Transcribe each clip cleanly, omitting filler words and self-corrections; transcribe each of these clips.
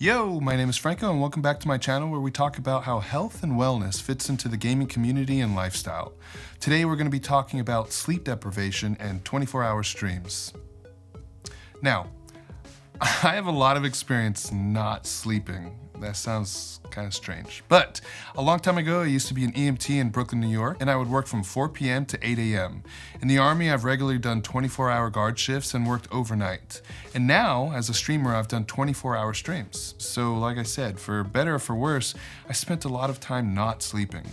Yo, my name is Franco and welcome back to my channel where we talk about how health and wellness fits into the gaming community and lifestyle. Today we're going to be talking about sleep deprivation and 24-hour streams. Now, I have a lot of experience not sleeping. That sounds kind of strange. But a long time ago, I used to be an EMT in Brooklyn, New York, and I would work from 4 p.m. to 8 a.m. In the Army, I've regularly done 24-hour guard shifts and worked overnight. And now, as a streamer, I've done 24-hour streams. So like I said, for better or for worse, I spent a lot of time not sleeping.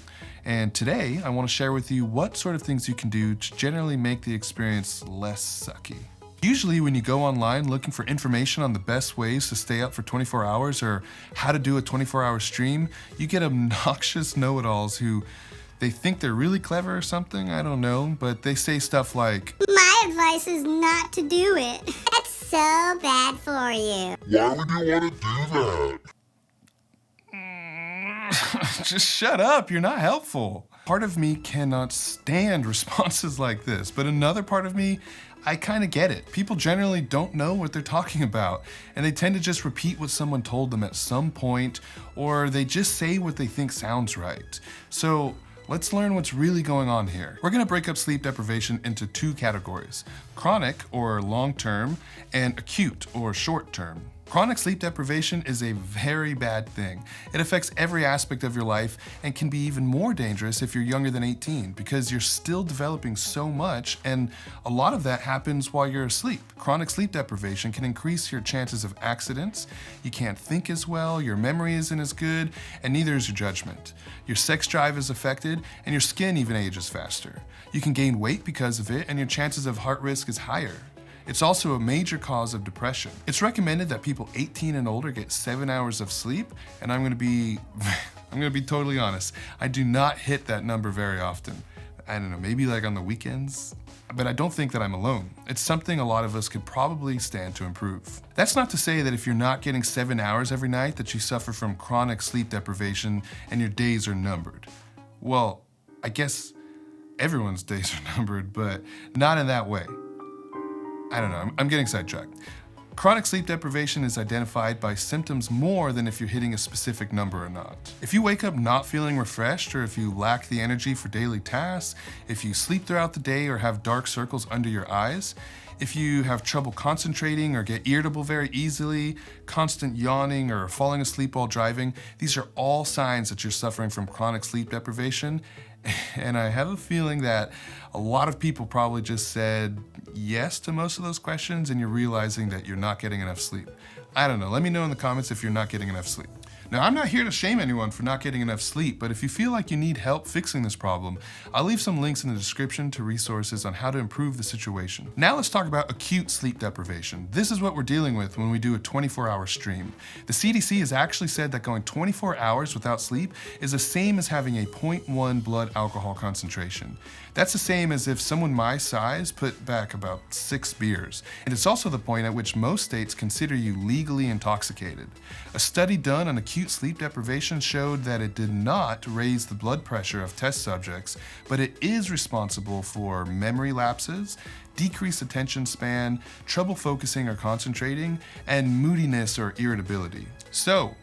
And today, I want to share with you what sort of things you can do to generally make the experience less sucky. Usually when you go online looking for information on the best ways to stay up for 24 hours or how to do a 24-hour stream, you get obnoxious know-it-alls who they think they're really clever or something, I don't know, but they say stuff like, "My advice is not to do it. That's so bad for you." Why would you want to do that? Just shut up, you're not helpful. Part of me cannot stand responses like this, but another part of me, I kind of get it. People generally don't know what they're talking about, and they tend to just repeat what someone told them at some point, or they just say what they think sounds right. So let's learn what's really going on here. We're gonna break up sleep deprivation into two categories: chronic or long-term, and acute or short-term. Chronic sleep deprivation is a very bad thing. It affects every aspect of your life and can be even more dangerous if you're younger than 18 because you're still developing so much, and a lot of that happens while you're asleep. Chronic sleep deprivation can increase your chances of accidents, you can't think as well, your memory isn't as good, and neither is your judgment. Your sex drive is affected, and your skin even ages faster. You can gain weight because of it, and your chances of heart risk is higher. It's also a major cause of depression. It's recommended that people 18 and older get 7 hours of sleep, and I'm gonna be totally honest, I do not hit that number very often. I don't know, maybe like on the weekends, but I don't think that I'm alone. It's something a lot of us could probably stand to improve. That's not to say that if you're not getting 7 hours every night that you suffer from chronic sleep deprivation and your days are numbered. Well, I guess everyone's days are numbered, but not in that way. I don't know, I'm getting sidetracked. Chronic sleep deprivation is identified by symptoms more than if you're hitting a specific number or not. If you wake up not feeling refreshed, or if you lack the energy for daily tasks, if you sleep throughout the day or have dark circles under your eyes, if you have trouble concentrating or get irritable very easily, constant yawning or falling asleep while driving, these are all signs that you're suffering from chronic sleep deprivation. And I have a feeling that a lot of people probably just said yes to most of those questions and you're realizing that you're not getting enough sleep. I don't know, let me know in the comments if you're not getting enough sleep. Now, I'm not here to shame anyone for not getting enough sleep, but if you feel like you need help fixing this problem, I'll leave some links in the description to resources on how to improve the situation. Now let's talk about acute sleep deprivation. This is what we're dealing with when we do a 24-hour stream. The CDC has actually said that going 24 hours without sleep is the same as having a 0.1 blood alcohol concentration. That's the same as if someone my size put back about 6 beers. And it's also the point at which most states consider you legally intoxicated. A study done on acute sleep deprivation showed that it did not raise the blood pressure of test subjects, but it is responsible for memory lapses, decreased attention span, trouble focusing or concentrating, and moodiness or irritability. So,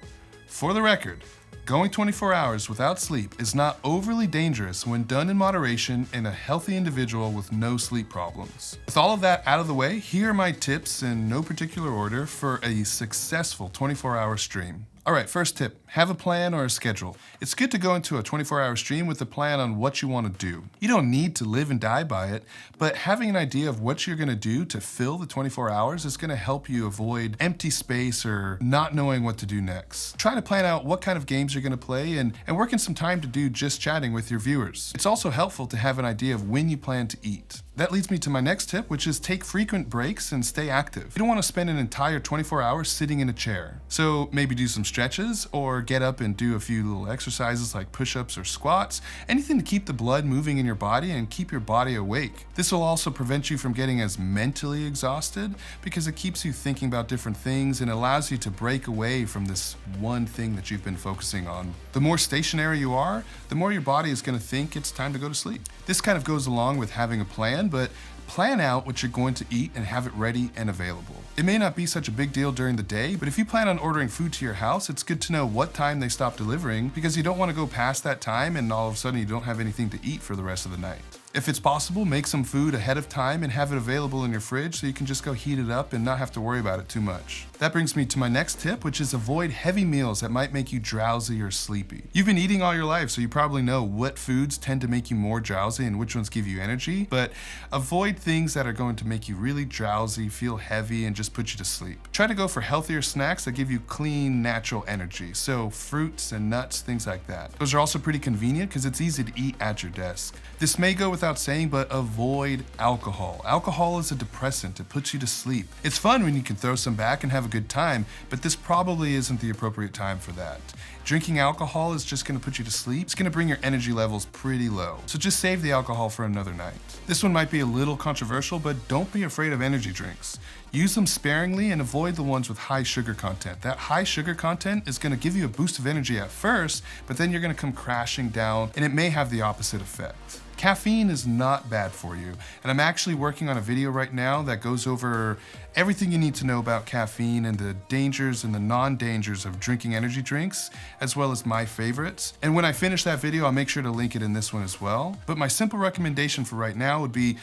for the record, going 24 hours without sleep is not overly dangerous when done in moderation in a healthy individual with no sleep problems. With all of that out of the way, here are my tips in no particular order for a successful 24-hour stream. All right, first tip, have a plan or a schedule. It's good to go into a 24-hour stream with a plan on what you want to do. You don't need to live and die by it, but having an idea of what you're gonna do to fill the 24 hours is gonna help you avoid empty space or not knowing what to do next. Try to plan out what kind of games you're gonna play and work in some time to do just chatting with your viewers. It's also helpful to have an idea of when you plan to eat. That leads me to my next tip, which is take frequent breaks and stay active. You don't want to spend an entire 24 hours sitting in a chair. So maybe do some stretches or get up and do a few little exercises like push-ups or squats, anything to keep the blood moving in your body and keep your body awake. This will also prevent you from getting as mentally exhausted because it keeps you thinking about different things and allows you to break away from this one thing that you've been focusing on. The more stationary you are, the more your body is going to think it's time to go to sleep. This kind of goes along with having a plan, but Plan out what you're going to eat and have it ready and available. It may not be such a big deal during the day, but if you plan on ordering food to your house, it's good to know what time they stop delivering because you don't want to go past that time and all of a sudden you don't have anything to eat for the rest of the night. If it's possible, make some food ahead of time and have it available in your fridge so you can just go heat it up and not have to worry about it too much. That brings me to my next tip, which is avoid heavy meals that might make you drowsy or sleepy. You've been eating all your life, so you probably know what foods tend to make you more drowsy and which ones give you energy, but avoid things that are going to make you really drowsy, feel heavy, and just put you to sleep. Try to go for healthier snacks that give you clean, natural energy, so fruits and nuts, things like that. Those are also pretty convenient because it's easy to eat at your desk. This may go without saying, but avoid alcohol. Alcohol is a depressant. It puts you to sleep. It's fun when you can throw some back and have a good time, but this probably isn't the appropriate time for that. Drinking alcohol is just going to put you to sleep. It's going to bring your energy levels pretty low. So just save the alcohol for another night. This one might be a little controversial, but don't be afraid of energy drinks. Use them sparingly and avoid the ones with high sugar content. That high sugar content is going to give you a boost of energy at first, but then you're going to come crashing down and it may have the opposite effect. Caffeine is not bad for you, and I'm actually working on a video right now that goes over everything you need to know about caffeine and the dangers and the non-dangers of drinking energy drinks, as well as my favorites. And when I finish that video, I'll make sure to link it in this one as well. But my simple recommendation for right now would be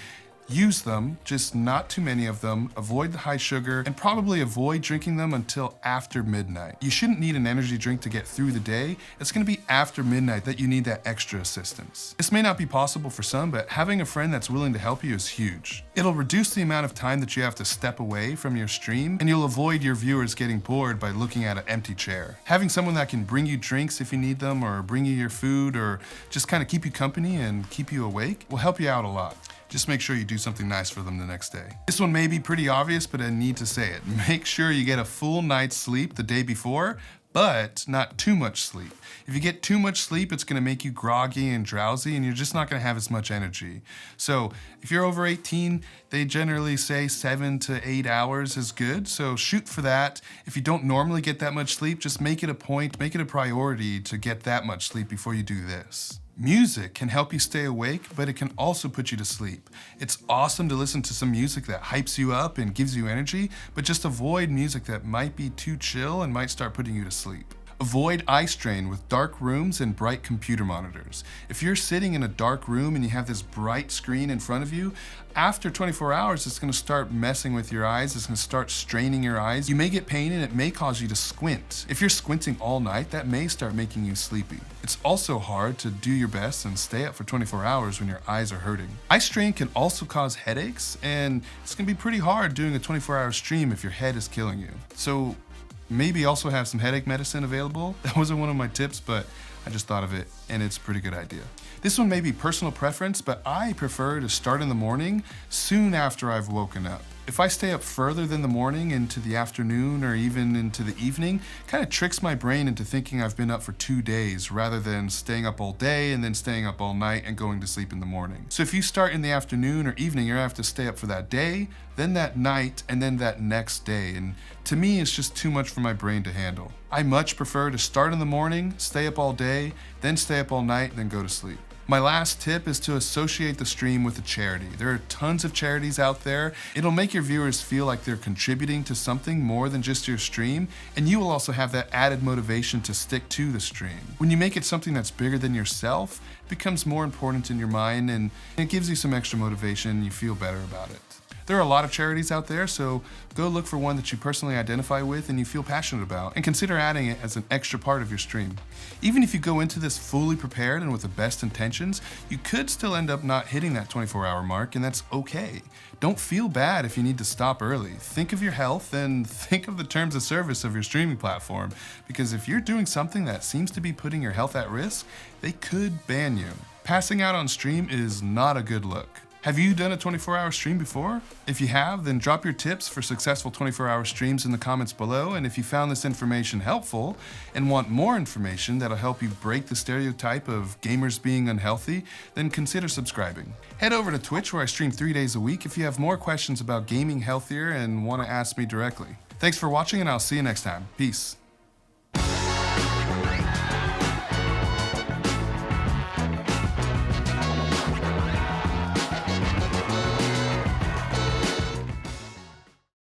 use them, just not too many of them, avoid the high sugar, and probably avoid drinking them until after midnight. You shouldn't need an energy drink to get through the day. It's gonna be after midnight that you need that extra assistance. This may not be possible for some, but having a friend that's willing to help you is huge. It'll reduce the amount of time that you have to step away from your stream, and you'll avoid your viewers getting bored by looking at an empty chair. Having someone that can bring you drinks if you need them, or bring you your food, or just kind of keep you company and keep you awake will help you out a lot. Just make sure you do something nice for them the next day. This one may be pretty obvious, but I need to say it. Make sure you get a full night's sleep the day before, but not too much sleep. If you get too much sleep, it's gonna make you groggy and drowsy and you're just not gonna have as much energy. So if you're over 18, they generally say 7 to 8 hours is good, so shoot for that. If you don't normally get that much sleep, just make it a point, make it a priority to get that much sleep before you do this. Music can help you stay awake, but it can also put you to sleep. It's awesome to listen to some music that hypes you up and gives you energy, but just avoid music that might be too chill and might start putting you to sleep. Avoid eye strain with dark rooms and bright computer monitors. If you're sitting in a dark room and you have this bright screen in front of you, after 24 hours, it's gonna start messing with your eyes. It's gonna start straining your eyes. You may get pain and it may cause you to squint. If you're squinting all night, that may start making you sleepy. It's also hard to do your best and stay up for 24 hours when your eyes are hurting. Eye strain can also cause headaches, and it's gonna be pretty hard doing a 24-hour stream if your head is killing you. So maybe also have some headache medicine available. That wasn't one of my tips, but I just thought of it and it's a pretty good idea. This one may be personal preference, but I prefer to start in the morning soon after I've woken up. If I stay up further than the morning into the afternoon or even into the evening, it kind of tricks my brain into thinking I've been up for 2 days rather than staying up all day and then staying up all night and going to sleep in the morning. So if you start in the afternoon or evening, you're gonna have to stay up for that day, then that night, and then that next day. And to me, it's just too much for my brain to handle. I much prefer to start in the morning, stay up all day, then stay up all night, then go to sleep. My last tip is to associate the stream with a charity. There are tons of charities out there. It'll make your viewers feel like they're contributing to something more than just your stream, and you will also have that added motivation to stick to the stream. When you make it something that's bigger than yourself, it becomes more important in your mind and it gives you some extra motivation and you feel better about it. There are a lot of charities out there, so go look for one that you personally identify with and you feel passionate about, and consider adding it as an extra part of your stream. Even if you go into this fully prepared and with the best intentions, you could still end up not hitting that 24-hour mark, and that's okay. Don't feel bad if you need to stop early. Think of your health and think of the terms of service of your streaming platform, because if you're doing something that seems to be putting your health at risk, they could ban you. Passing out on stream is not a good look. Have you done a 24-hour stream before? If you have, then drop your tips for successful 24-hour streams in the comments below, and if you found this information helpful and want more information that'll help you break the stereotype of gamers being unhealthy, then consider subscribing. Head over to Twitch where I stream 3 days a week if you have more questions about gaming healthier and want to ask me directly. Thanks for watching, and I'll see you next time. Peace.